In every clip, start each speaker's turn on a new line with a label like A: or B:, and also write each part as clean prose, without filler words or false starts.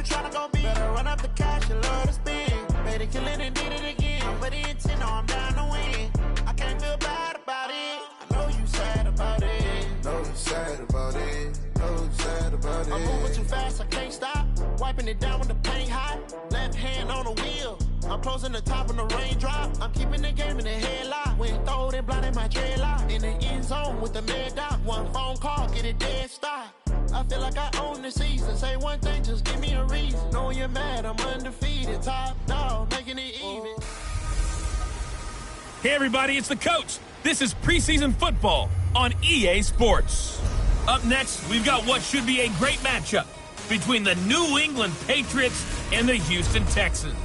A: tryna go be. Better run up the cash and love to spend. Made it, kill it, and did it again. I'm with the intent, no, I'm down to win. I can't feel bad about it. I know you sad about it.
B: Know you sad about it. Know you sad about it.
A: I'm moving too fast, I can't stop. Wiping it down with the paint hot. Left hand on the wheel. I'm closing the top of the raindrop. I'm keeping the game in the headlock. Went throwed and blinded my dreadlock. In the end zone with the mad dot. One phone call, get it dead stop. I feel like I own the season. Say one thing, just give me a reason. Knowing you're mad, I'm undefeated. Top dog, making it even.
C: Hey everybody, it's the coach. This is preseason football on EA Sports. Up next, we've got what should be a great matchup between the New England Patriots and the Houston Texans.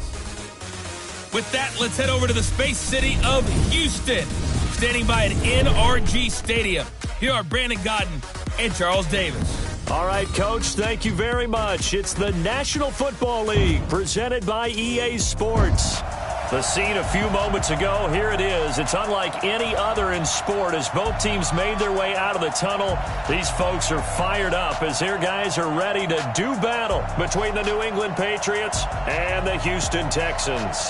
C: With that, let's head over to the space city of Houston. Standing by an NRG Stadium, here are Brandon Godden and Charles Davis.
D: All right, Coach, thank you very much. It's the National Football League presented by EA Sports. The scene a few moments ago, here it is. It's unlike any other in sport as both teams made their way out of the tunnel. These folks are fired up as their guys are ready to do battle between the New England Patriots and the Houston Texans.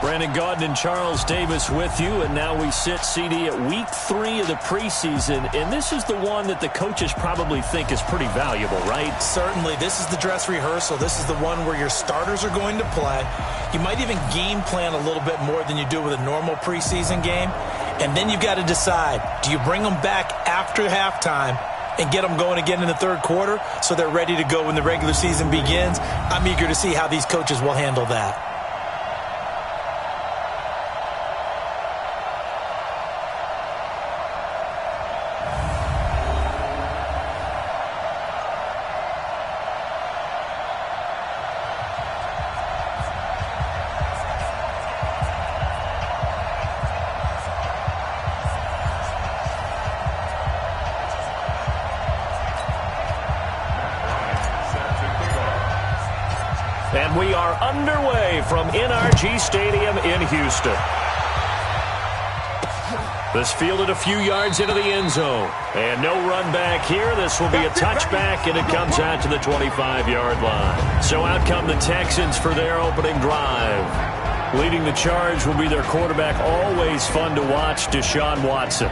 D: Brandon Gaudin and Charles Davis with you, and now we sit, CD, at week 3 of the preseason, and this is the one that the coaches probably think is pretty valuable, right?
E: Certainly. This is the dress rehearsal. This is the one where your starters are going to play. You might even game plan a little bit more than you do with a normal preseason game, and then you've got to decide, do you bring them back after halftime and get them going again in the third quarter so they're ready to go when the regular season begins? I'm eager to see how these coaches will handle that.
D: And we are underway from NRG Stadium in Houston. This fielded a few yards into the end zone. And no run back here. This will be a touchback, and it comes out to the 25-yard line. So out come the Texans for their opening drive. Leading the charge will be their quarterback, always fun to watch, Deshaun Watson.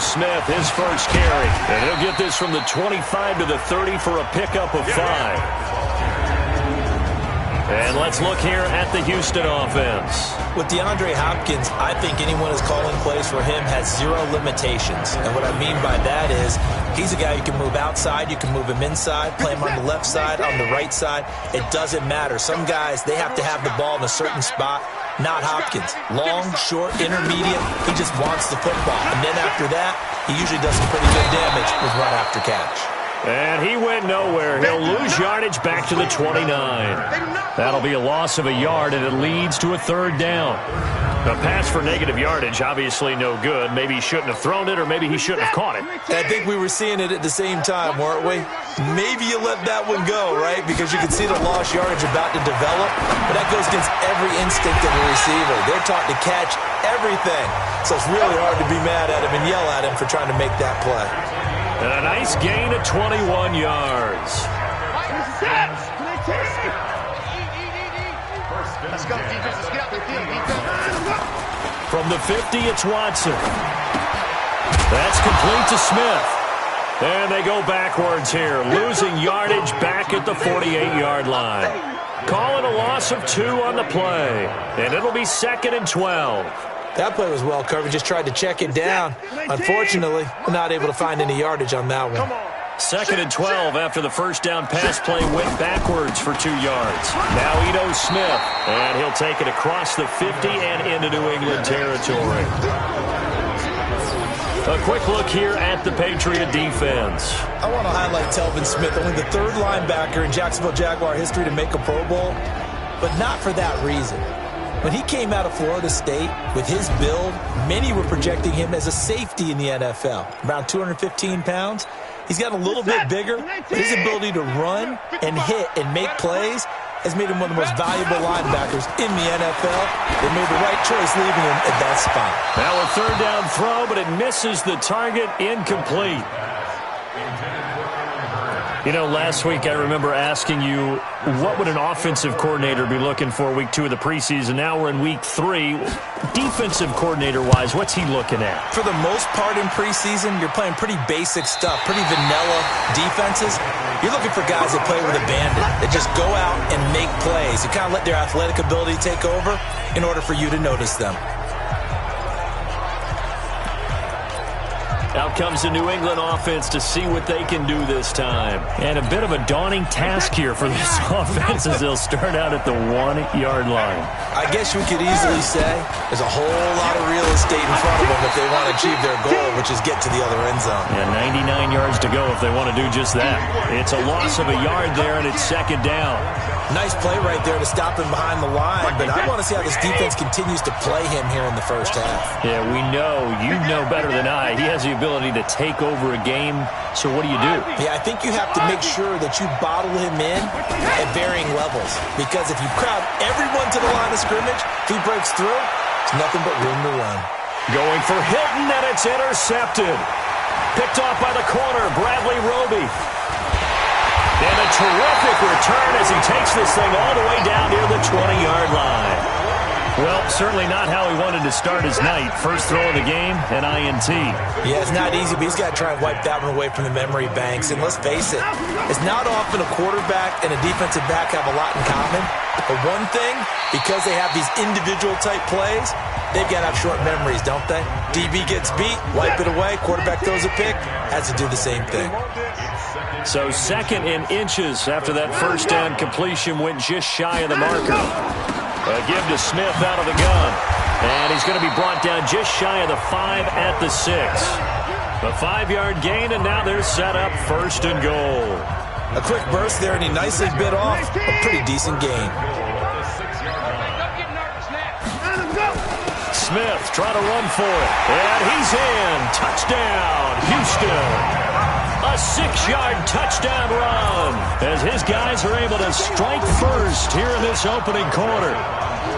D: Smith, his first carry. And he'll get this from the 25 to the 30 for a pickup of 5. And let's look here at the Houston offense.
E: With DeAndre Hopkins, I think anyone who's calling plays for him has 0 limitations. And what I mean by that is he's a guy you can move outside, you can move him inside, play him on the left side, on the right side. It doesn't matter. Some guys, they have to have the ball in a certain spot. Not Hopkins. Long, short, intermediate. He just wants the football. And then after that, he usually does some pretty good damage with run after catch.
D: And he went nowhere. He'll lose yardage back to the 29. That'll be a loss of a yard, and it leads to a 3rd down. A pass for negative yardage, obviously no good. Maybe he shouldn't have thrown it, or maybe he shouldn't have caught it.
E: I think we were seeing it at the same time, weren't we? Maybe you let that one go, right? Because you can see the lost yardage about to develop. But that goes against every instinct of a receiver. They're taught to catch everything. So it's really hard to be mad at him and yell at him for trying to make that play.
D: And a nice gain of 21 yards.
F: Let's go, defense. Let's get out the field, defense.
D: From the 50, it's Watson. That's complete to Smith. And they go backwards here, losing yardage back at the 48-yard line. Calling a loss of 2 on the play, and it'll be 2nd and 12.
E: That play was well covered. Just tried to check it down. Unfortunately, not able to find any yardage on that one.
D: 2nd and 12 after the first down pass play went backwards for 2 yards. Now Ito Smith, and he'll take it across the 50 and into New England territory. A quick look here at the Patriot defense.
E: I want to highlight Telvin Smith, only the 3rd linebacker in Jacksonville Jaguar history to make a Pro Bowl. but not for that reason. When he came out of Florida State with his build, many were projecting him as a safety in the NFL. Around 215 pounds. He's gotten a little bit bigger, but his ability to run and hit and make plays has made him one of the most valuable linebackers in the NFL. They made the right choice leaving him at that spot.
D: Now a third down throw, but it misses the target, incomplete. You know, last week I remember asking you, what would an offensive coordinator be looking for week 2 of the preseason? Now we're in week 3. Defensive coordinator-wise, what's he looking at?
E: For the most part in preseason, you're playing pretty basic stuff, pretty vanilla defenses. You're looking for guys that play with abandon, that just go out and make plays. You kind of let their athletic ability take over in order for you to notice them.
D: Out comes the New England offense to see what they can do this time. And a bit of a daunting task here for this offense as they'll start out at the 1-yard line.
E: I guess we could easily say there's a whole lot of real estate in front of them if they want to achieve their goal, which is get to the other end zone.
D: Yeah, 99 yards to go if they want to do just that. It's a loss of a yard there, and it's second down.
E: Nice play right there to stop him behind the line, but I want to see how this defense continues to play him here in the first half.
D: Yeah, we know. You know better than I. He has the ability to take over a game, so what do you do?
E: Yeah, I think you have to make sure that you bottle him in at varying levels, because if you crowd everyone to the line of scrimmage, if he breaks through, it's nothing but room to run.
D: Going for Hilton, and it's intercepted. Picked off by the corner, Bradley Roby. And a terrific return as he takes this thing all the way down near the 20-yard line. Well, certainly not how he wanted to start his night. First throw of the game, an INT.
E: Yeah, it's not easy, but he's got to try and wipe that one away from the memory banks. And let's face it, it's not often a quarterback and a defensive back have a lot in common. But one thing, because they have these individual-type plays, they've got to have short memories, don't they? DB gets beat, wipe it away, quarterback throws a pick, has to do the same thing.
D: So 2nd and inches after that first down completion went just shy of the marker. A give to Smith out of the gun. And he's going to be brought down just shy of the 5 at the 6. A 5-yard gain, and now they're set up 1st and goal.
E: A quick burst there, and he nicely bit off a pretty decent gain.
D: Smith trying to run for it. And he's in. Touchdown, Houston. A 6-yard touchdown run as his guys are able to strike first here in this opening quarter.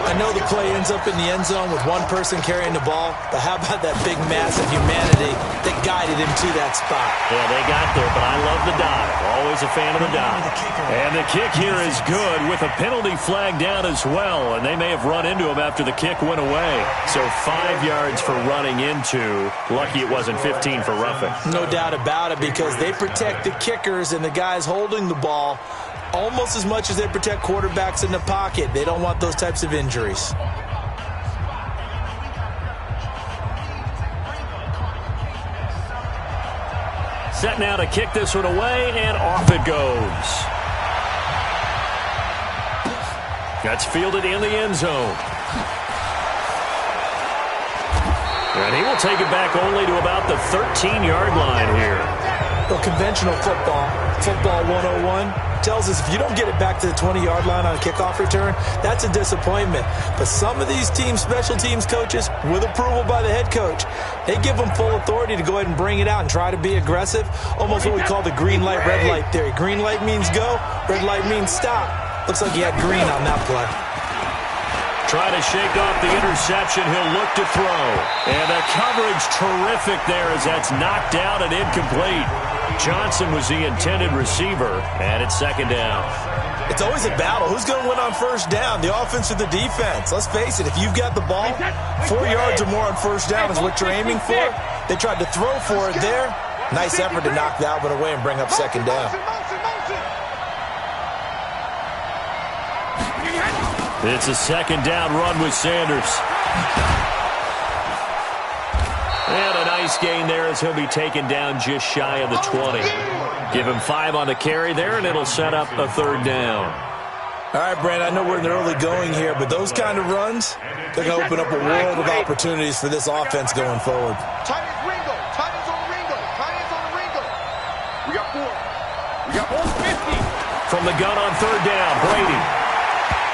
E: I know the play ends up in the end zone with one person carrying the ball, but how about that big mass of humanity that guided him to that spot?
D: Yeah, they got there, but I love the dive. Always a fan of the dive. And the kick here is good with a penalty flag down as well, and they may have run into him after the kick went away. So 5 yards for running into. Lucky it wasn't 15 for roughing.
E: No doubt about it, because they protect the kickers and the guys holding the ball almost as much as they protect quarterbacks in the pocket. They don't want those types of injuries.
D: Set now to kick this one away, and off it goes. That's fielded in the end zone. And he will take it back only to about the 13-yard line here.
E: Well, conventional football 101, tells us if you don't get it back to the 20-yard line on a kickoff return, that's a disappointment. But some of these teams, special teams coaches, with approval by the head coach, they give them full authority to go ahead and bring it out and try to be aggressive. Almost what we call the green light, red light theory. Green light means go, red light means stop. Looks like he had green on that play.
D: Try to shake off the interception. He'll look to throw. And the coverage terrific there as that's knocked out and incomplete. Johnson was the intended receiver, and it's second down.
E: It's always a battle. Who's going to win on first down, the offense or the defense? Let's face it, if you've got the ball, 4 yards or more on first down is what you're aiming for. They tried to throw for it there. Nice effort to knock that one away and bring up second down.
D: It's a second down run with Sanders. And a nice gain there as he'll be taken down just shy of the 20. Give him 5 on the carry there, and it'll set up a third down.
E: All right, Brandon, I know we're in the early going here, but those kind of runs, they're going to open up a world of opportunities for this offense going forward.
F: Tight ends Ringo. Tight ends on the Ringo. Tight ends on the Ringo. We got 4. We got 4. 50.
D: From the gun on third down, Brady.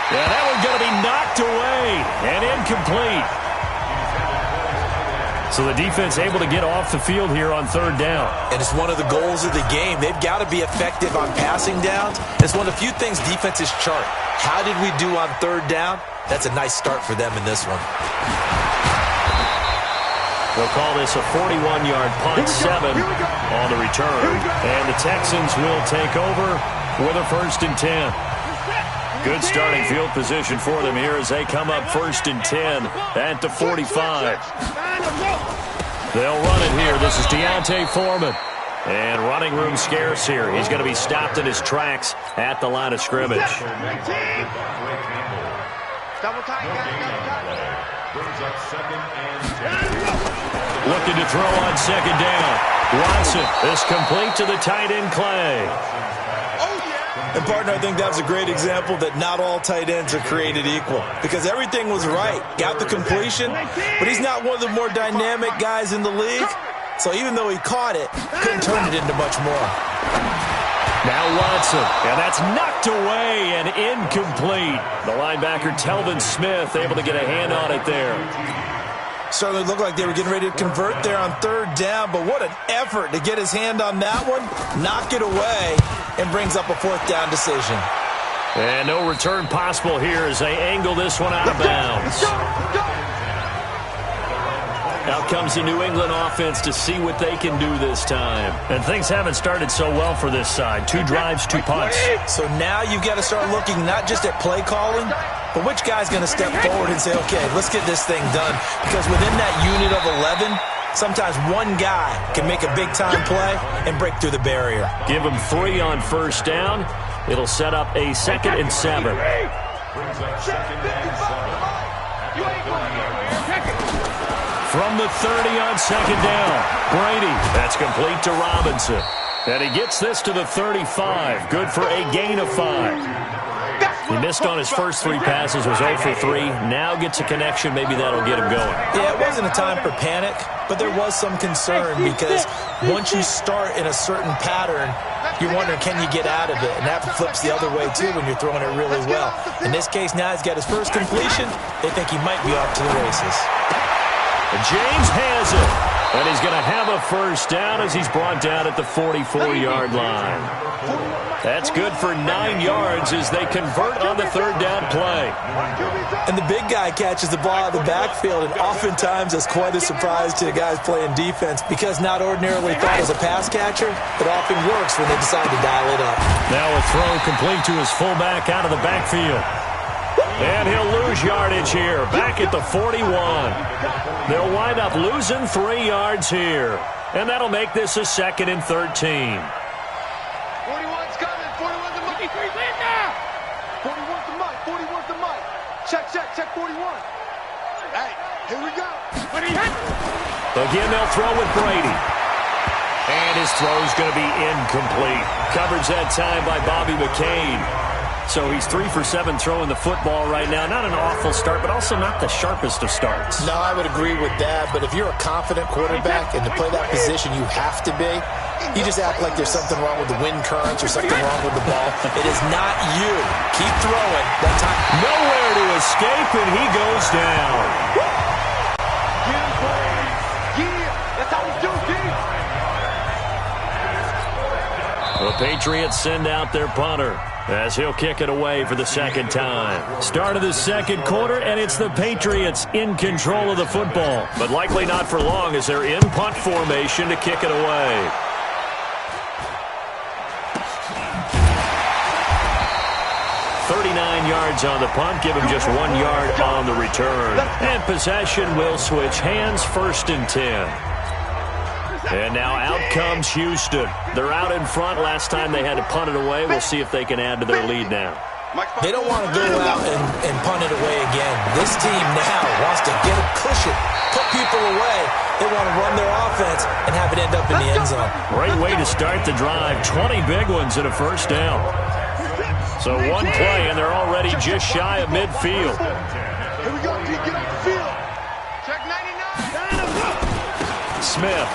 D: Yeah, that one's going to be knocked away and incomplete. So the defense able to get off the field here on third down.
E: And it's one of the goals of the game. They've got to be effective on passing downs. It's one of the few things defenses chart. How did we do on third down? That's a nice start for them in this one.
D: They'll call this a 41-yard punt, 7 on the return. And the Texans will take over with a 1st and 10. Good starting field position for them here as they come up 1st and 10 at the 45. They'll run it here. This is Deontay Foreman. And running room scarce here. He's going to be stopped in his tracks at the line of scrimmage. Looking to throw on 2nd down. Watson is complete to the tight end Clay.
E: And, partner, I think that was a great example that not all tight ends are created equal. Because everything was right. Got the completion, but he's not one of the more dynamic guys in the league. So even though he caught it, couldn't turn it into much more.
D: Now Watson, and that's knocked away and incomplete. The linebacker, Telvin Smith, able to get a hand on it there.
E: Certainly looked like they were getting ready to convert there on 3rd down, but what an effort to get his hand on that one, knock it away, and brings up a 4th down decision.
D: And no return possible here as they angle this one out of bounds. Out comes the New England offense to see what they can do this time. And things haven't started so well for this side. 2 drives, 2 punts.
E: So now you've got to start looking not just at play calling, but which guy's going to step forward and say, okay, let's get this thing done. Because within that unit of 11, sometimes one guy can make a big-time play and break through the barrier.
D: Give him 3 on 1st down. It'll set up a 2nd and 7. From the 30 on 2nd down, Brady. That's complete to Robinson. And he gets this to the 35. Good for a gain of 5. He missed on his first 3 passes, was 0 for 3. Now gets a connection. Maybe that'll get him going.
E: Yeah, it wasn't a time for panic, but there was some concern because once you start in a certain pattern, you're wondering, can you get out of it? And that flips the other way, too, when you're throwing it really well. In this case, now he's got his first completion. They think he might be off to the races.
D: And James has it. And he's going to have a 1st down as he's brought down at the 44-yard line. That's good for 9 yards as they convert on the 3rd down play.
E: And the big guy catches the ball out of the backfield, and oftentimes it's quite a surprise to the guys playing defense because not ordinarily thought as a pass catcher, it often works when they decide to dial it up.
D: Now a throw complete to his fullback out of the backfield. And he'll lose yardage here, back at the 41. They'll wind up losing 3 yards here. And that'll make this a 2nd and 13.
F: 41's coming. 41's the Mike. 41's the Mike. 41's the Mike. Check 41. Hey, here we go.
D: Again, they'll throw with Brady. And his throw's going to be incomplete. Coverage that time by Bobby McCain. So he's 3 for 7 throwing the football right now. Not an awful start, but also not the sharpest of starts.
E: No, I would agree with that. But if you're a confident quarterback and to play that position you have to be, you just act like there's something wrong with the wind currents or something wrong with the ball. It is not you. Keep throwing. That time.
D: Nowhere to escape, and he goes down.
F: That's how we do,
D: The Patriots send out their punter as he'll kick it away for the 2nd time. Start of the 2nd quarter, and it's the Patriots in control of the football. But likely not for long as they're in punt formation to kick it away. Yards on the punt, give him just 1 yard on the return. And possession will switch hands, 1st and 10. And now out comes Houston. They're out in front. Last time they had to punt it away. We'll see if they can add to their lead now.
E: They don't want to go out and punt it away again. This team now wants to get a cushion, put people away. They want to run their offense and have it end up in the end zone.
D: Great way to start the drive. 20 big ones and a 1st down. So 1 play, and they're already just shy of midfield.
F: Here we go, T. Get off the field. Check 99.
D: Smith.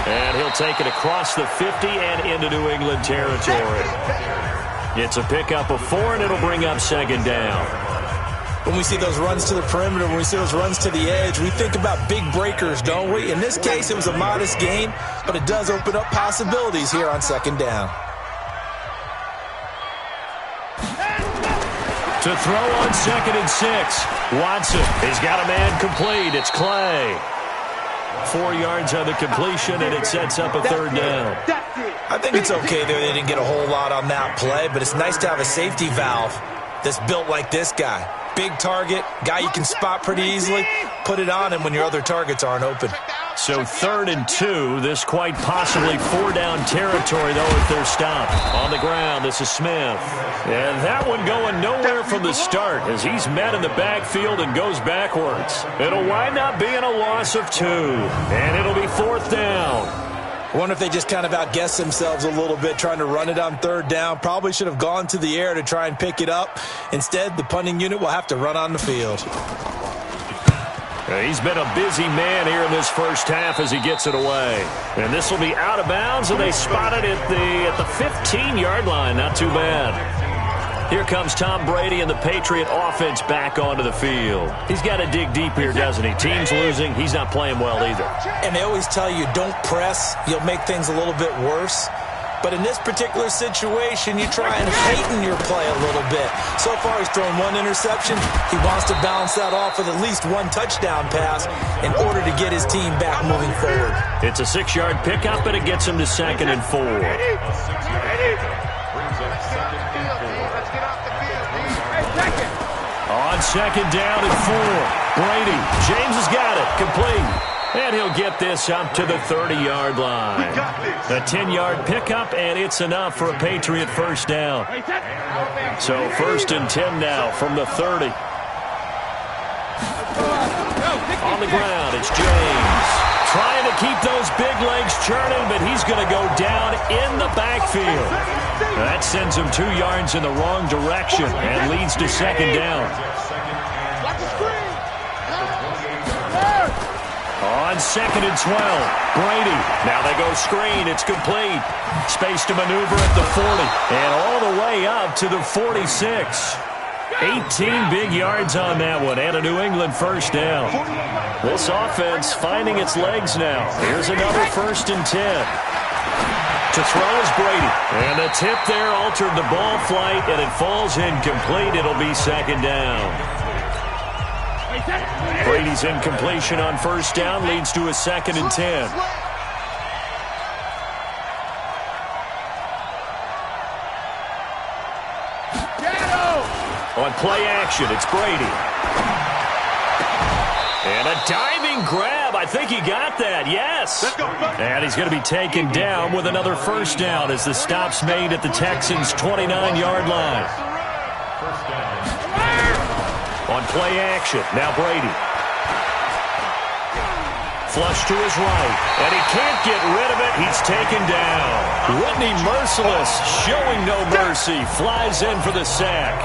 D: And he'll take it across the 50 and into New England territory. It's a pickup of 4, and it'll bring up second down.
E: When we see those runs to the perimeter, when we see those runs to the edge, we think about big breakers, don't we? In this case, it was a modest gain, but it does open up possibilities here on second down.
D: To throw on 2nd and 6. Watson, he's got a man complete. It's Clay. 4 yards on the completion, and it sets up a 3rd down.
E: I think it's okay there. They didn't get a whole lot on that play, but it's nice to have a safety valve that's built like this guy. Big target, guy you can spot pretty easily. Put it on him when your other targets aren't open.
D: So 3rd and 2. This quite possibly 4-down territory, though, if they're stopped. On the ground, this is Smith. And that one going nowhere from the start as he's met in the backfield and goes backwards. It'll wind up being a loss of 2. And it'll be 4th down.
E: I wonder if they just kind of outguessed themselves a little bit trying to run it on 3rd down. Probably should have gone to the air to try and pick it up. Instead, the punting unit will have to run on the field.
D: He's been a busy man here in this first half as he gets it away. And this will be out of bounds, and they spot it at the 15-yard line. Not too bad. Here comes Tom Brady and the Patriot offense back onto the field. He's got to dig deep here, doesn't he? Team's losing. He's not playing well either.
E: And they always tell you, don't press. You'll make things a little bit worse. But in this particular situation, you try and hasten your play a little bit. So far, he's thrown 1 interception. He wants to balance that off with at least 1 touchdown pass in order to get his team back moving forward.
D: It's a 6-yard pickup, and it gets him to 2nd and 4. On 2nd down and 4. Brady. James has got it. Complete. And he'll get this up to the 30-yard line. A 10-yard pickup, and it's enough for a Patriot 1st down. So 1st and 10 now from the 30. On the ground, it's James. Trying to keep those big legs churning, but he's going to go down in the backfield. That sends him 2 yards in the wrong direction and leads to 2nd down. On 2nd and 12, Brady. Now they go screen. It's complete. Space to maneuver at the 40. And all the way up to the 46. 18 big yards on that one. And a New England 1st down. This offense finding its legs now. Here's another 1st and 10. To throw is Brady. And the tip there altered the ball flight, and it falls incomplete. It'll be 2nd down. Brady's incompletion on 1st down leads to a 2nd and 10. On play action, it's Brady. And a diving grab. I think he got that, yes. And he's going to be taken down with another 1st down as the stop's made at the Texans' 29-yard line. On play action, now Brady. Flush to his right, and he can't get rid of it. He's taken down. Whitney Merciless, showing no mercy, flies in for the sack.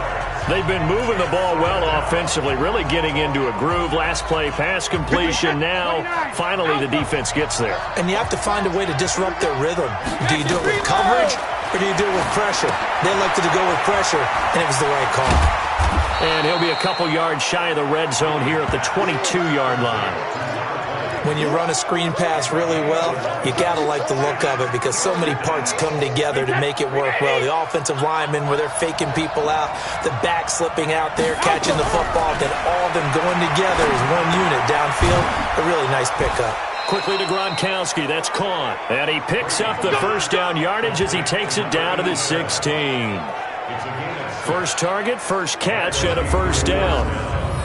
D: They've been moving the ball well offensively, really getting into a groove. Last play, pass completion. Now, finally, the defense gets there.
E: And you have to find a way to disrupt their rhythm. Do you do it with coverage, or do you do it with pressure? They elected to go with pressure, and it was the right call.
D: And he'll be a couple yards shy of the red zone here at the 22-yard line.
E: When you run a screen pass really well, you got to like the look of it because so many parts come together to make it work well. The offensive linemen, where they're faking people out, the back slipping out there, catching the football, then all of them going together as one unit downfield. A really nice pickup.
D: Quickly to Gronkowski. That's caught. And he picks up the 1st down yardage as he takes it down to the 16. First target, first catch, and a 1st down.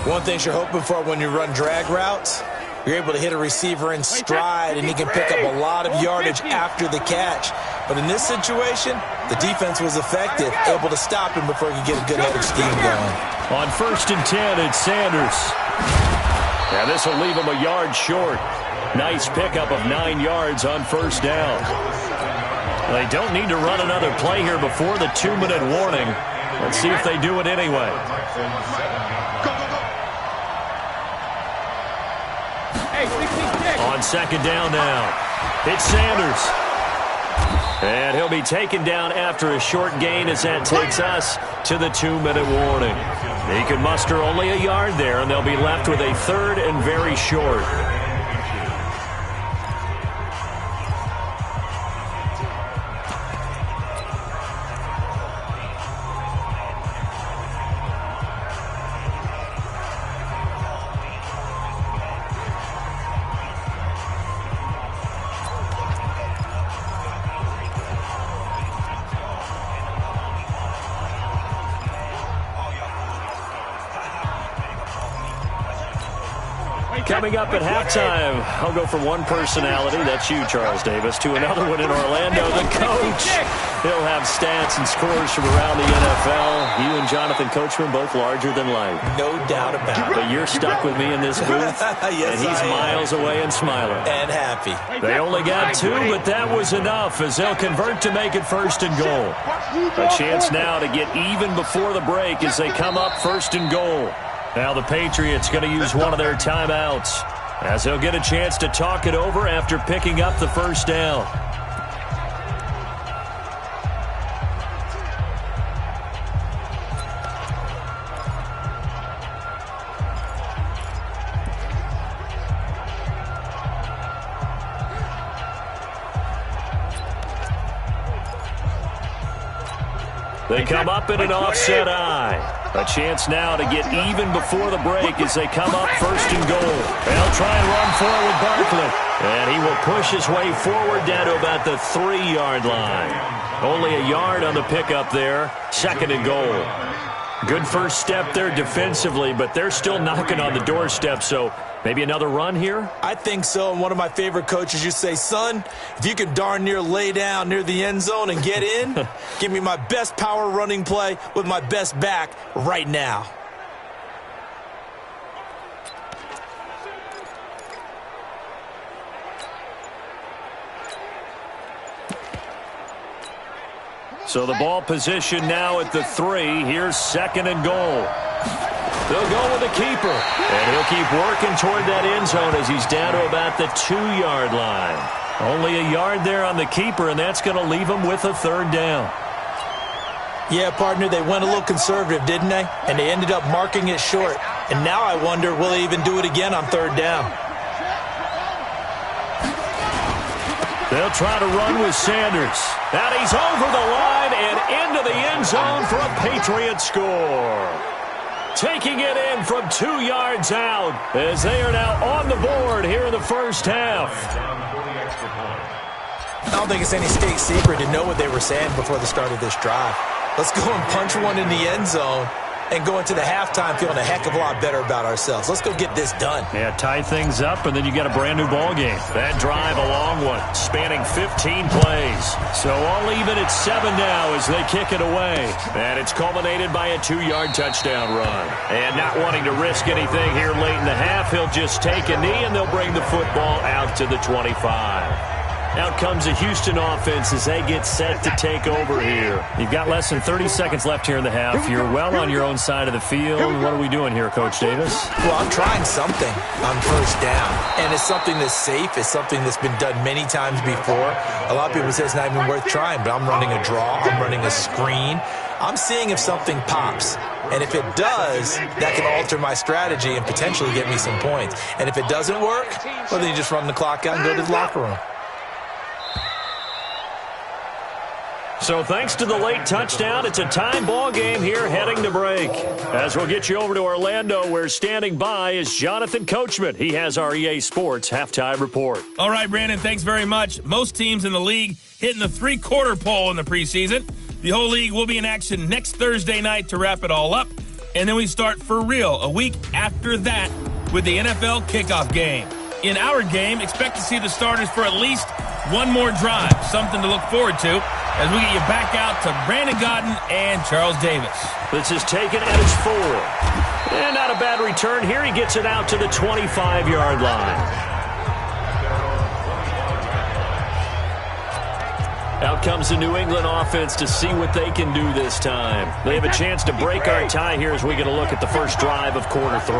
E: One thing you're hoping for when you run drag routes, you're able to hit a receiver in stride, and he can pick up a lot of yardage after the catch. But in this situation, the defense was effective, able to stop him before he could get a good head of steam going.
D: On 1st and 10, it's Sanders. And this will leave him a yard short. Nice pickup of 9 yards on 1st down. They don't need to run another play here before the 2-minute warning. Let's see if they do it anyway. On 2nd down now, it's Sanders. And he'll be taken down after a short gain as that takes us to the 2-minute warning. He can muster only a yard there, and they'll be left with a third and very short. Coming up at halftime, I'll go from one personality, that's you, Charles Davis, to another one in Orlando, the coach. He'll have stats and scores from around the NFL. You and Jonathan Coachman, both larger than life.
E: No doubt about it.
D: But you're stuck with me in this booth,
E: yes,
D: and he's miles away and smiling.
E: And happy.
D: They only got 2, but that was enough as they'll convert to make it 1st and goal. A chance now to get even before the break as they come up 1st and goal. Now the Patriots going to use one of their timeouts as they'll get a chance to talk it over after picking up the first down. They come up in an offset eye. A chance now to get even before the break as they come up 1st and goal. They'll try and run forward Barkley. And he will push his way forward down to about the 3-yard line. Only a yard on the pickup there. 2nd and goal. Good first step there defensively, but they're still knocking on the doorstep, so maybe another run here?
E: I think so, and one of my favorite coaches used to say, son, if you can darn near lay down near the end zone and get in, give me my best power running play with my best back right now.
D: So the ball position now at the 3. Here's 2nd and goal. They'll go with the keeper. And he'll keep working toward that end zone as he's down to about the 2-yard line. Only a yard there on the keeper, and that's going to leave him with a 3rd down.
E: Yeah, partner, they went a little conservative, didn't they? And they ended up marking it short. And now I wonder, will they even do it again on 3rd down?
D: They'll try to run with Sanders. And he's over the line and into the end zone for a Patriot score. Taking it in from 2 yards out as they are now on the board here in the first half.
E: I don't think it's any state secret to know what they were saying before the start of this drive. Let's go and punch one in the end zone and go into the halftime feeling a heck of a lot better about ourselves. Let's go get this done.
D: Yeah, tie things up, and then you got a brand new ball game. That drive, a long one, spanning 15 plays. So all even at 7 now as they kick it away. And it's culminated by a 2-yard touchdown run. And not wanting to risk anything here late in the half, he'll just take a knee, and they'll bring the football out to the 25. Out comes the Houston offense as they get set to take over here. You've got less than 30 seconds left here in the half. You're well on your own side of the field. What are we doing here, Coach Davis?
E: Well, I'm trying something on 1st down. And it's something that's safe. It's something that's been done many times before. A lot of people say it's not even worth trying, but I'm running a draw. I'm running a screen. I'm seeing if something pops. And if it does, that can alter my strategy and potentially get me some points. And if it doesn't work, well, then you just run the clock out and go to the locker room.
D: So thanks to the late touchdown, it's a time ball game here heading to break. As we'll get you over to Orlando, where standing by is Jonathan Coachman. He has our EA Sports halftime report.
C: All right, Brandon, thanks very much. Most teams in the league hitting the 3-quarter pole in the preseason. The whole league will be in action next Thursday night to wrap it all up. And then we start for real a week after that with the NFL kickoff game. In our game, expect to see the starters for at least one more drive, something to look forward to as we get you back out to Brandon Godden and Charles Davis.
D: This is taken at his 4. And not a bad return here. He gets it out to the 25-yard line. Out comes the New England offense to see what they can do this time. They have a chance to break our tie here as we get a look at the first drive of quarter 3.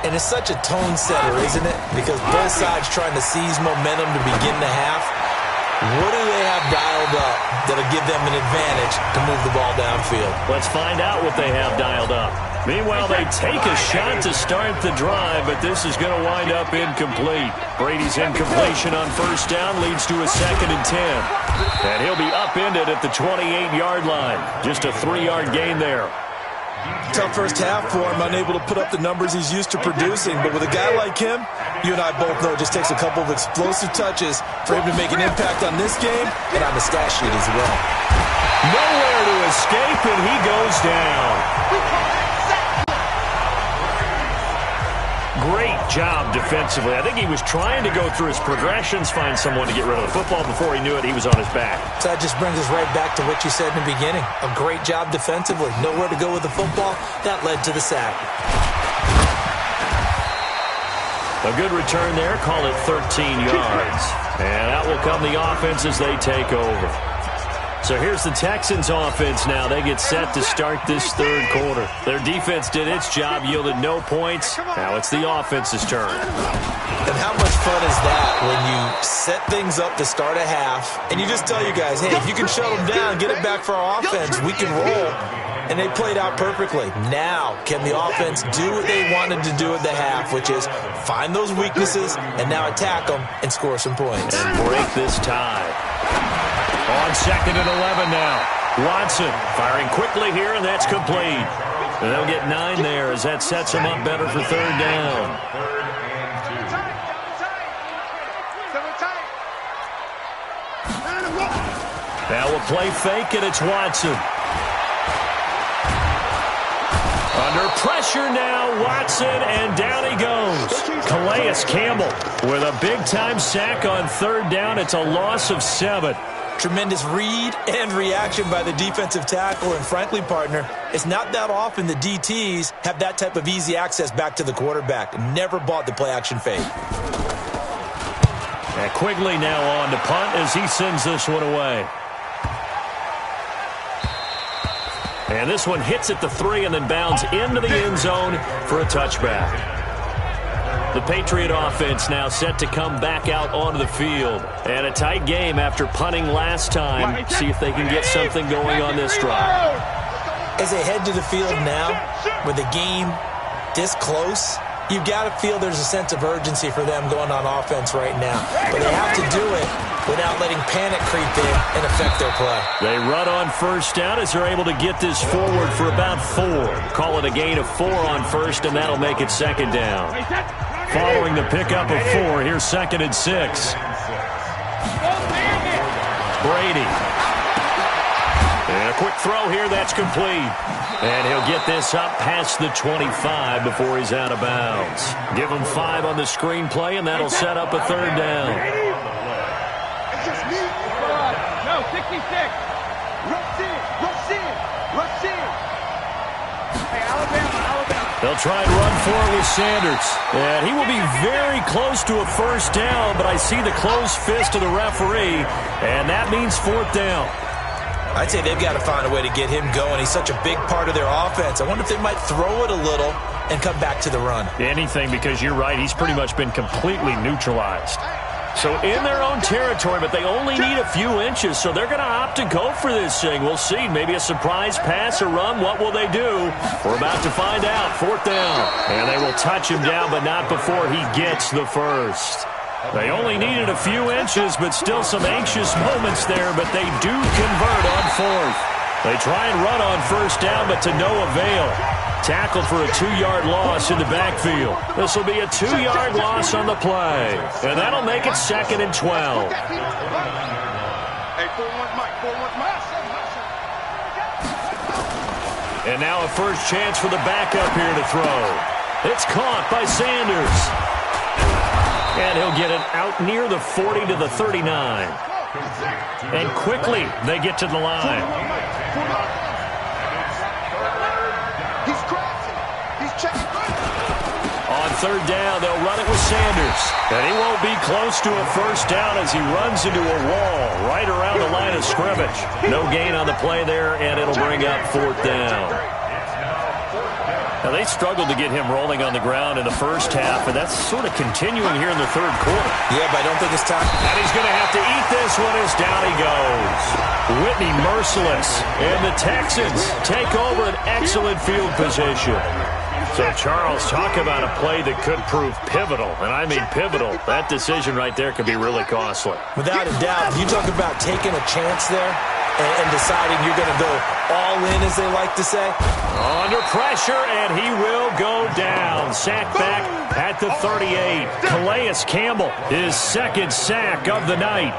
E: And it's such a tone setter, isn't it? Because both sides trying to seize momentum to begin the half. What do they have dialed up that'll give them an advantage to move the ball downfield?
D: Let's find out what they have dialed up. Meanwhile, they take a shot to start the drive, but this is going to wind up incomplete. Brady's incompletion on first down leads to a 2nd and 10. And he'll be upended at the 28-yard line. Just a 3-yard gain there.
E: Tough first half for him, unable to put up the numbers he's used to producing. But with a guy like him, you and I both know it just takes a couple of explosive touches for him to make an impact on this game and on the stat sheet as well.
D: Nowhere to escape, and he goes down. Great job defensively. I think he was trying to go through his progressions, find someone to get rid of the football. Before he knew it, he was on his back.
E: So that just brings us right back to what you said in the beginning. A great job defensively. Nowhere to go with the football. That led to the sack.
D: A good return there. Call it 13 yards. And out will come the offense as they take over. So here's the Texans offense now. They get set to start this third quarter. Their defense did its job, yielded no points. Now it's the offense's turn.
E: And how much fun is that when you set things up to start a half and you just tell your guys, hey, if you can shut them down, get it back for our offense, we can roll. And they played out perfectly. Now, can the offense do what they wanted to do at the half, which is find those weaknesses and now attack them and score some points.
D: And break this tie. On 2nd and 11 now. Watson firing quickly here, and that's complete. And they'll get 9 there as that sets them up better for third down. Now we'll play fake, and it's Watson. Under pressure now, Watson, and down he goes. Calais Campbell with a big-time sack on third down. It's a loss of 7.
E: Tremendous read and reaction by the defensive tackle. And frankly, partner, it's not that often the DTs have that type of easy access back to the quarterback. Never bought the play-action fake.
D: And Quigley now on to punt as he sends this one away. And this one hits at the 3 and then bounds into the end zone for a touchback. The Patriot offense now set to come back out onto the field. And a tight game after punting last time. See if they can get something going on this drive.
E: As they head to the field now, with the game this close, you've got to feel there's a sense of urgency for them going on offense right now. But they have to do it without letting panic creep in and affect their play.
D: They run on first down as they're able to get this forward for about 4. Call it a gain of 4 on first, and that'll make it second down. Following the pickup of 4, here's 2nd and 6. Brady. And a quick throw here, that's complete. And he'll get this up past the 25 before he's out of bounds. Give him 5 on the screenplay, and that'll set up a third down.
F: No, 66. Rush in. Hey, Alabama.
D: They'll try and run for it with Sanders. And he will be very close to a first down, but I see the closed fist of the referee, and that means 4th down.
E: I'd say they've got to find a way to get him going. He's such a big part of their offense. I wonder if they might throw it a little and come back to the run.
D: Anything, because you're right, he's pretty much been completely neutralized. So in their own territory, but they only need a few inches, so they're going to opt to go for this thing. We'll see. Maybe a surprise pass or run. What will they do? We're about to find out. 4th down. And they will touch him down, but not before he gets the first. They only needed a few inches, but still some anxious moments there, but they do convert on 4th. They try and run on first down, but to no avail. Tackled for a 2-yard loss in the backfield. This will be a 2-yard loss on the play. And that'll make it 2nd and 12. And now a first chance for the backup here to throw. It's caught by Sanders. And he'll get it out near the 40 to the 39. And quickly they get to the line. On third down, they'll run it with Sanders. And he won't be close to a first down as he runs into a wall right around the line of scrimmage. No gain on the play there, and it'll bring up 4th down. Now, they struggled to get him rolling on the ground in the first half, and that's sort of continuing here in the third quarter.
E: Yeah, but I don't think it's time.
D: And he's going to have to eat this one as down he goes. Whitney merciless, and the Texans take over an excellent field position. So, Charles, talk about a play that could prove pivotal, and I mean pivotal. That decision right there could be really costly.
E: Without a doubt, you talk about taking a chance there and deciding you're going to go all in, as they like to say.
D: Under pressure, and he will go down. Sack back at the 38. Calais Campbell, his second sack of the night.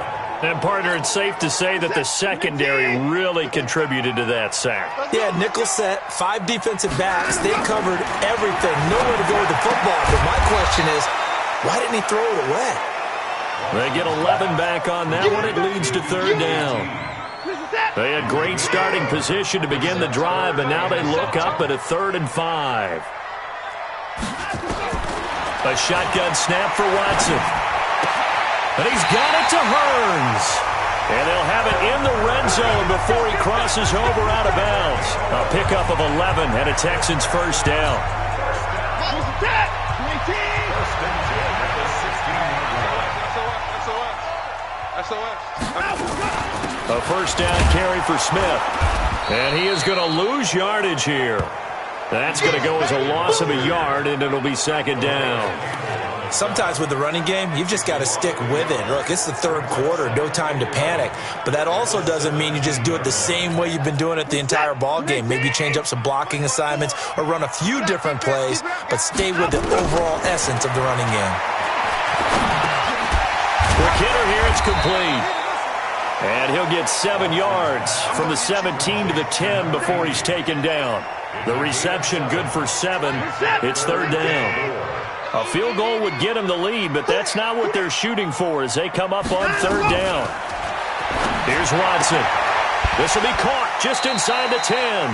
D: And, partner, it's safe to say that the secondary really contributed to that sack.
E: Yeah, nickel set, 5 defensive backs. They covered everything. Nowhere to go with the football. But my question is, why didn't he throw it away?
D: They get 11 back on that one. It leads to third down. They had great starting position to begin the drive, but now they look up at a 3rd and 5. A shotgun snap for Watson. And he's got it to Hearns. And they'll have it in the red zone before he crosses over out of bounds. A pickup of 11 and a Texans first down. A first down carry for Smith. And he is going to lose yardage here. That's going to go as a loss of a yard, and it'll be second down.
E: Sometimes with the running game, you've just got to stick with it. Look, it's the third quarter, no time to panic. But that also doesn't mean you just do it the same way you've been doing it the entire ball game. Maybe change up some blocking assignments or run a few different plays, but stay with the overall essence of the running game.
D: The kidder here, it's complete. And he'll get 7 yards from the 17 to the 10 before he's taken down. The reception good for 7. It's third down. A field goal would get him the lead, but that's not what they're shooting for as they come up on third down. Here's Watson. This will be caught just inside the 10.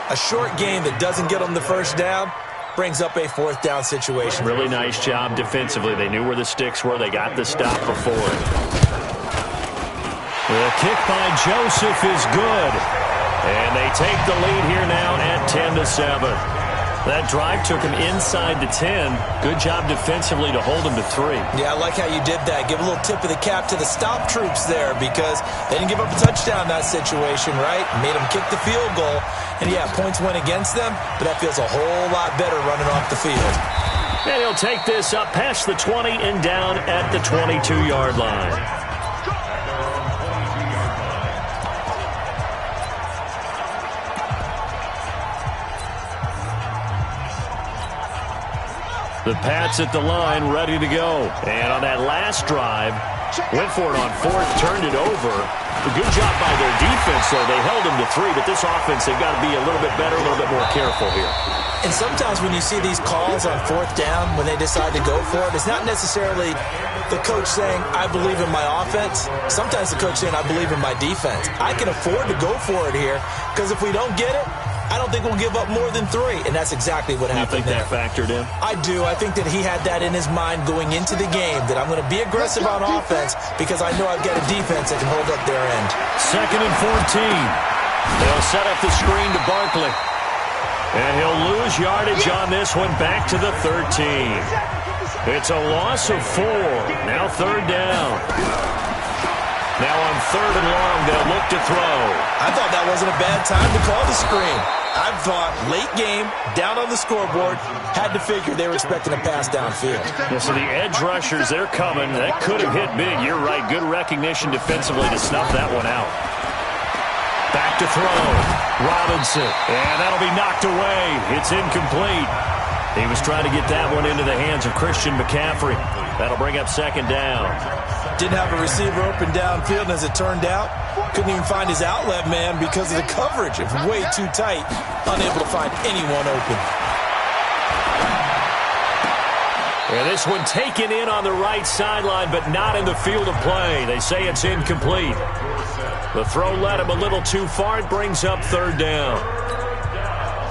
E: A short game that doesn't get them the first down brings up a 4th down situation.
D: Really nice job defensively. They knew where the sticks were. They got the stop before it. The kick by Joseph is good. And they take the lead here now at 10-7. That drive took him inside the 10. Good job defensively to hold him to 3.
E: Yeah, I like how you did that. Give a little tip of the cap to the stop troops there because they didn't give up a touchdown in that situation, right? Made them kick the field goal. And, yeah, points went against them, but that feels a whole lot better running off the field.
D: And he'll take this up past the 20 and down at the 22-yard line. The Pats at the line, ready to go. And on that last drive, went for it on 4th, turned it over. A good job by their defense, though. They held them to 3, but this offense, they've got to be a little bit better, a little bit more careful here.
E: And sometimes when you see these calls on 4th down, when they decide to go for it, it's not necessarily the coach saying, I believe in my offense. Sometimes the coach saying, I believe in my defense. I can afford to go for it here, because if we don't get it, I don't think we'll give up more than 3, and that's exactly what happened.
D: You think that factored in?
E: I do. I think that he had that in his mind going into the game, that I'm going to be aggressive on offense because I know I've got a defense that can hold up their end.
D: 2nd and 14. They'll set up the screen to Barkley. And he'll lose yardage on this one back to the 13. It's a loss of 4. Now third down. Now on 3rd and long, they'll look to throw.
E: I thought that wasn't a bad time to call the screen. I thought late game, down on the scoreboard, had to figure they were expecting a pass downfield.
D: Yeah, so the edge rushers, they're coming. That could have hit big. You're right. Good recognition defensively to snuff that one out. Back to throw. Robinson. And that'll be knocked away. It's incomplete. He was trying to get that one into the hands of Christian McCaffrey. That'll bring up second down.
E: Didn't have a receiver open downfield, and as it turned out, couldn't even find his outlet man because of the coverage. It was way too tight, unable to find anyone open.
D: And this one taken in on the right sideline, but not in the field of play. They say it's incomplete. The throw led him a little too far. It brings up third down.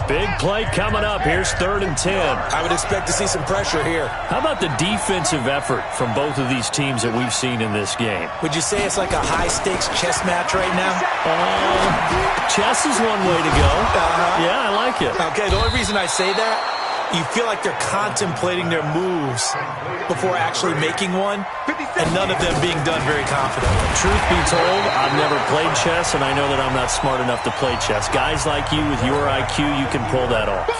D: Big play coming up. Here's 3rd and 10.
E: I would expect to see some pressure here.
D: How about the defensive effort from both of these teams that we've seen in this game?
E: Would you say it's like a high-stakes chess match right now?
D: chess is one way to go. Yeah, I like it.
E: Okay, the only reason I say that, you feel like they're contemplating their moves before actually making one, and none of them being done very confidently.
D: Truth be told, I've never played chess, and I know that I'm not smart enough to play chess. Guys like you with your IQ, you can pull that off.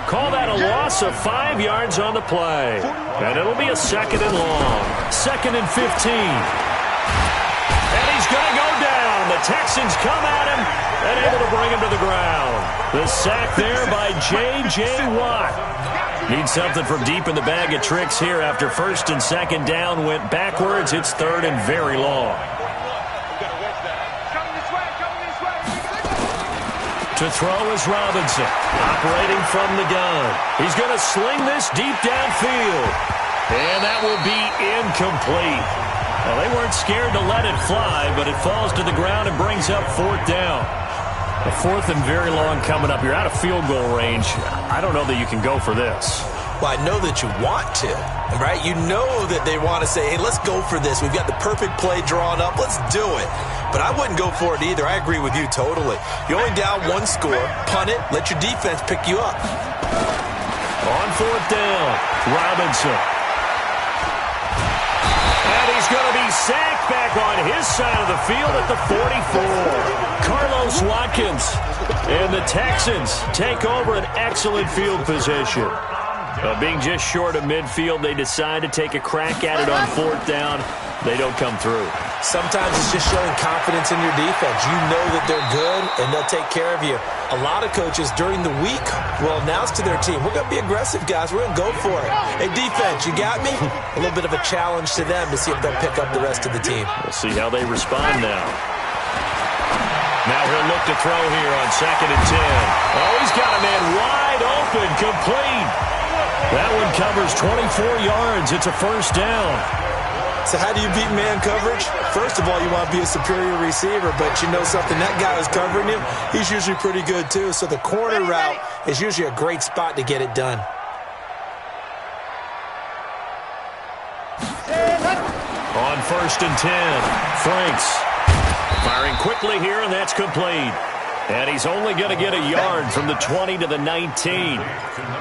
D: Call that a loss of 5 yards on the play. And it'll be a 2nd and long. 2nd and 15. And he's going to go down. The Texans come at him and able to bring him to the ground. The sack there by J.J. Watt. Need something from deep in the bag of tricks here after 1st and 2nd down went backwards. It's 3rd and very long. To throw is Robinson, operating from the gun. He's going to sling this deep downfield. And that will be incomplete. Well, they weren't scared to let it fly, but it falls to the ground and brings up 4th down. A 4th and very long coming up. You're out of field goal range. I don't know that you can go for this.
E: Well, I know that you want to, right? You know that they want to say, hey, let's go for this. We've got the perfect play drawn up. Let's do it. But I wouldn't go for it either. I agree with you totally. You're only down 1 score. Punt it. Let your defense pick you up.
D: On 4th down, Robinson. And he's going to be sacked back on his side of the field at the 44. Carlos Watkins and the Texans take over an excellent field position. Being just short of midfield, they decide to take a crack at it on 4th down. They don't come through.
E: Sometimes it's just showing confidence in your defense. You know that they're good, and they'll take care of you. A lot of coaches during the week will announce to their team, we're going to be aggressive, guys. We're going to go for it. Hey, defense, you got me? A little bit of a challenge to them to see if they'll pick up the rest of the team.
D: We'll see how they respond now. Now he'll look to throw here on 2nd and 10. Oh, he's got a man wide open, complete. That one covers 24 yards. It's a 1st down.
E: So how do you beat man coverage? First of all, you want to be a superior receiver, but you know something, that guy who's covering him, he's usually pretty good too. So the corner route is usually a great spot to get it done.
D: On 1st and 10, Franks firing quickly here, and that's complete. And he's only going to get a yard from the 20 to the 19.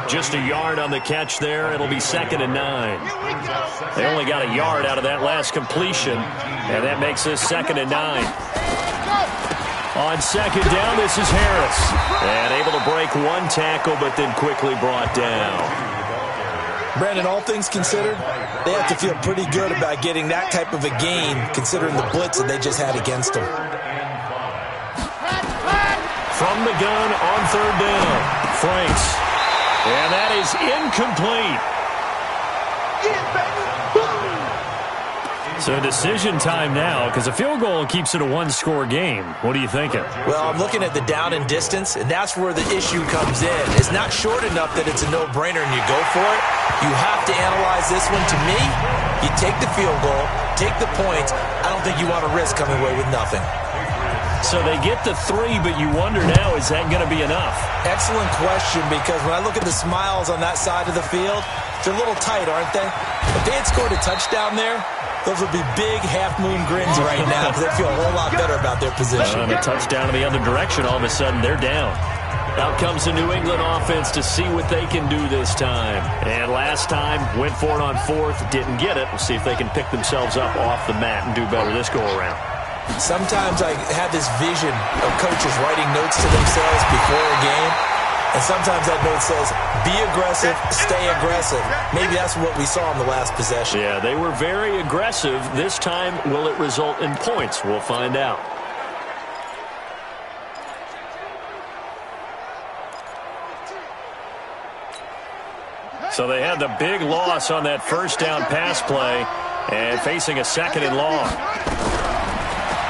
D: Just a yard on the catch there. It'll be 2nd and 9. They only got a yard out of that last completion, and that makes this 2nd and 9. On 2nd down, this is Harris. And able to break 1 tackle, but then quickly brought down.
E: Brandon, all things considered, they have to feel pretty good about getting that type of a gain, considering the blitz that they just had against them.
D: From the gun on 3rd down, Franks. And that is incomplete. So decision time now, because a field goal keeps it a 1-score game. What are you thinking?
E: Well, I'm looking at the down and distance, and that's where the issue comes in. It's not short enough that it's a no-brainer and you go for it. You have to analyze this one. To me, you take the field goal, take the points. I don't think you want to risk coming away with nothing.
D: So they get the 3, but you wonder now, is that going to be enough?
E: Excellent question, because when I look at the smiles on that side of the field, they're a little tight, aren't they? If they had scored a touchdown there, those would be big half-moon grins right now, because they feel a whole lot better about their position.
D: And a touchdown in the other direction, all of a sudden they're down. Out comes the New England offense to see what they can do this time. And last time, went for it on 4th, didn't get it. We'll see if they can pick themselves up off the mat and do better this go-around.
E: Sometimes I have this vision of coaches writing notes to themselves before a game, and sometimes that note says, be aggressive, stay aggressive. Maybe that's what we saw in the last possession.
D: Yeah, they were very aggressive. This time, will it result in points? We'll find out. So they had the big loss on that 1st down pass play, and facing a 2nd and long.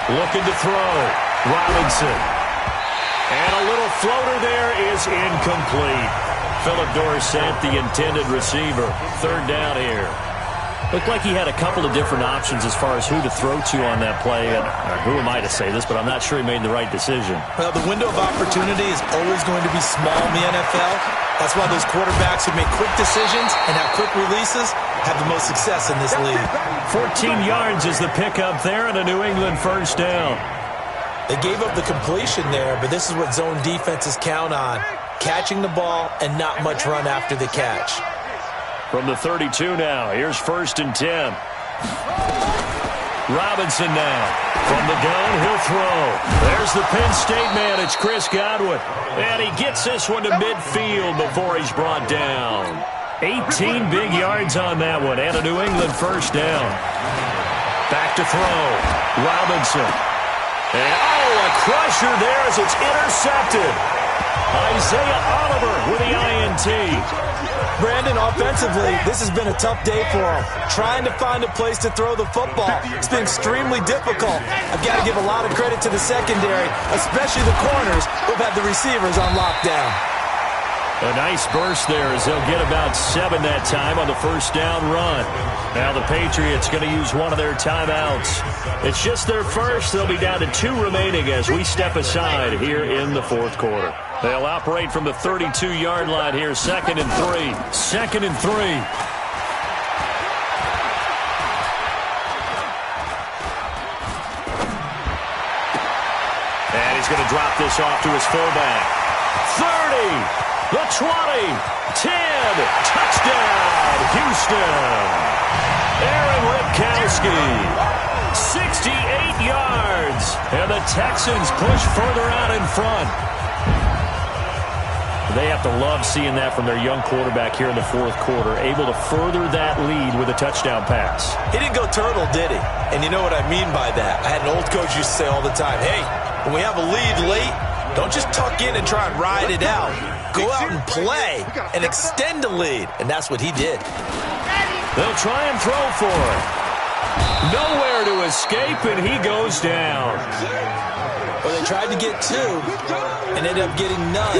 D: Looking to throw. Robinson. And a little floater there is incomplete. Philip Dorsett, the intended receiver. 3rd down here. Looked like he had a couple of different options as far as who to throw to on that play. And who am I to say this, but I'm not sure he made the right decision.
E: Well, the window of opportunity is always going to be small in the NFL. That's why those quarterbacks who make quick decisions and have quick releases have the most success in this league.
D: 14 yards is the pickup there, and a New England 1st down.
E: They gave up the completion there, but this is what zone defenses count on. Catching the ball and not much run after the catch.
D: From the 32 now, here's 1st and 10. Robinson now. From the gun, he'll throw. There's the Penn State man. It's Chris Godwin. And he gets this one to midfield before he's brought down. 18 big yards on that one, and a New England first down. Back to throw. Robinson. And, a crusher there as it's intercepted. Isaiah Oliver with the INT.
E: Brandon, offensively, this has been a tough day for him. Trying to find a place to throw the football. It's been extremely difficult. I've got to give a lot of credit to the secondary, especially the corners who've had the receivers on lockdown.
D: A nice burst there as they'll get about 7 that time on the first down run. Now the Patriots going to use one of their timeouts. It's just their first. They'll be down to 2 remaining as we step aside here in the 4th quarter. They'll operate from the 32-yard line here, 2nd and 3. 2nd and 3. And he's going to drop this off to his fullback. 30. The 20, 10, touchdown, Houston. Aaron Ripkowski, 68 yards, and the Texans push further out in front. They have to love seeing that from their young quarterback here in the 4th quarter, able to further that lead with a touchdown pass.
E: He didn't go turtle, did he? And you know what I mean by that. I had an old coach used to say all the time, hey, when we have a lead late, don't just tuck in and try and ride it out. Go out and play and extend the lead. And that's what he did.
D: They'll try and throw for it. Nowhere to escape, and he goes down.
E: Well, they tried to get 2 and ended up getting none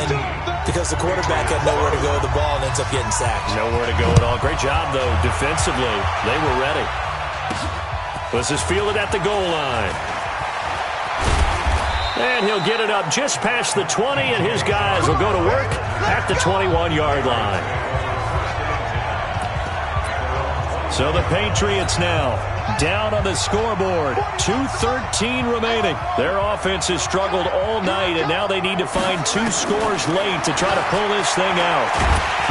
E: because the quarterback had nowhere to go with the ball and ends up getting sacked.
D: Nowhere to go at all. Great job, though, defensively. They were ready. This is fielded at the goal line. And he'll get it up just past the 20, and his guys will go to work at the 21-yard line. So the Patriots now down on the scoreboard. 2:13 remaining. Their offense has struggled all night, and now they need to find 2 scores late to try to pull this thing out.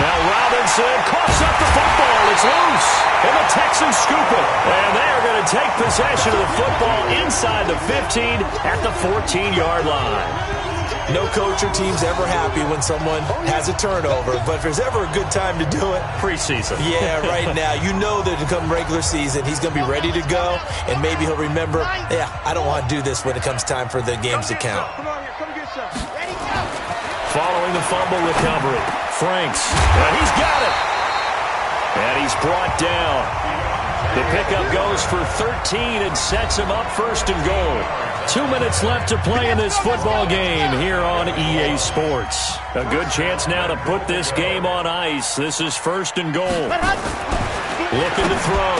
D: Now Robinson coughs up the football. It's loose, and the Texans scoop it. And they are going to take possession of the football inside the 15 at the 14-yard line.
E: No coach or team's ever happy when someone has a turnover, but if there's ever a good time to do it,
D: preseason.
E: Yeah, right now. You know that come regular season, he's going to be ready to go, and maybe he'll remember, yeah, I don't want to do this when it comes time for the games to count.
D: Following the fumble recovery, Franks, and he's got it. And he's brought down. The pickup goes for 13 and sets him up 1st and goal. 2 minutes left to play in this football game here on EA Sports. A good chance now to put this game on ice. This is 1st and goal. Looking to throw.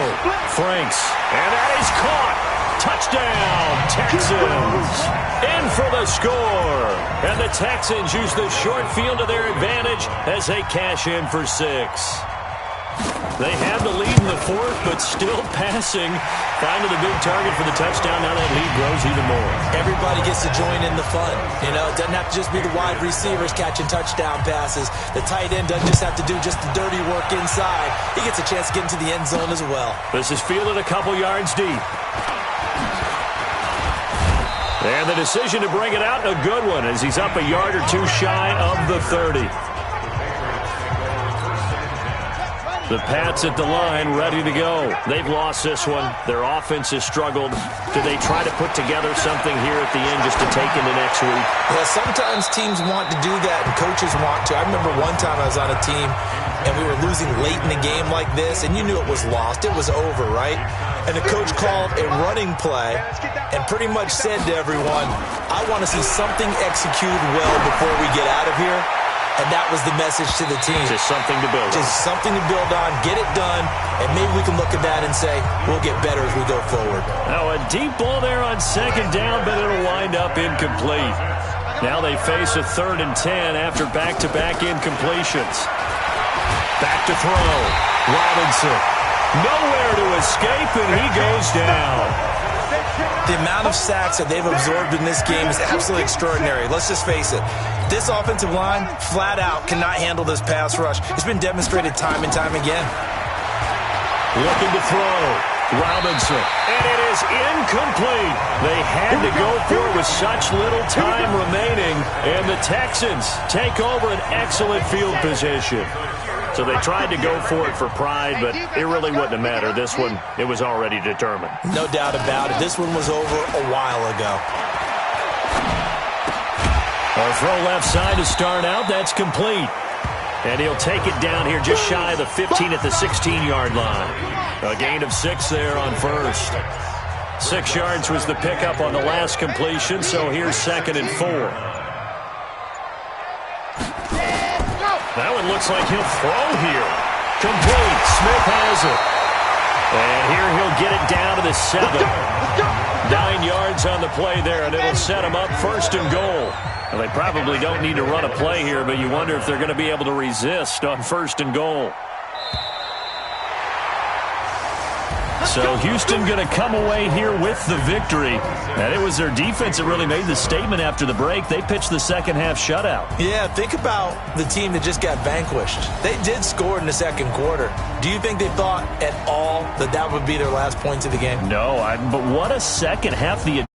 D: Franks. And that is caught. Touchdown, Texans. In for the score. And the Texans use the short field to their advantage as they cash in for 6. They have the lead in the 4th, but still passing. Finding the big target for the touchdown. Now that lead grows even more.
E: Everybody gets to join in the fun. You know, it doesn't have to just be the wide receivers catching touchdown passes. The tight end doesn't just have to do just the dirty work inside. He gets a chance to get into the end zone as well.
D: This is fielded a couple yards deep. And the decision to bring it out, a good one, as he's up a yard or 2 shy of the 30. The Pats at the line, ready to go. They've lost this one. Their offense has struggled. Do they try to put together something here at the end just to take into next week?
E: Well, sometimes teams want to do that, and coaches want to. I remember one time I was on a team, and we were losing late in the game like this, and you knew it was lost. It was over, right? And the coach called a running play and pretty much said to everyone, I want to see something executed well before we get out of here. And that was the message to the team.
D: Just something to build on.
E: Just something to build on, get it done, and maybe we can look at that and say, we'll get better as we go forward.
D: Now a deep ball there on 2nd down, but it'll wind up incomplete. Now they face a 3rd and 10 after back-to-back incompletions. Back to throw. Robinson. Nowhere to escape, and he goes down.
E: The amount of sacks that they've absorbed in this game is absolutely extraordinary. Let's just face it. This offensive line, flat out, cannot handle this pass rush. It's been demonstrated time and time again.
D: Looking to throw. Robinson. And it is incomplete. They had to go for it with such little time remaining. And the Texans take over an excellent field position. So they tried to go for it for pride, but it really wouldn't have mattered. This one, it was already determined.
E: No doubt about it. This one was over a while ago.
D: A throw left side to start out. That's complete. And he'll take it down here just shy of the 15 at the 16-yard line. A gain of 6 there on first. 6 yards was the pickup on the last completion, so here's 2nd and 4. That one looks like he'll throw here. Complete. Smith has it. And here he'll get it down to the 7. 9 yards on the play there, and it'll set him up 1st and goal. Well, they probably don't need to run a play here, but you wonder if they're going to be able to resist on 1st and goal. So Houston going to come away here with the victory. And it was their defense that really made the statement after the break. They pitched the second half shutout.
E: Yeah, think about the team that just got vanquished. They did score in the second quarter. Do you think they thought at all that that would be their last points of the game?
D: No, but what a second half. The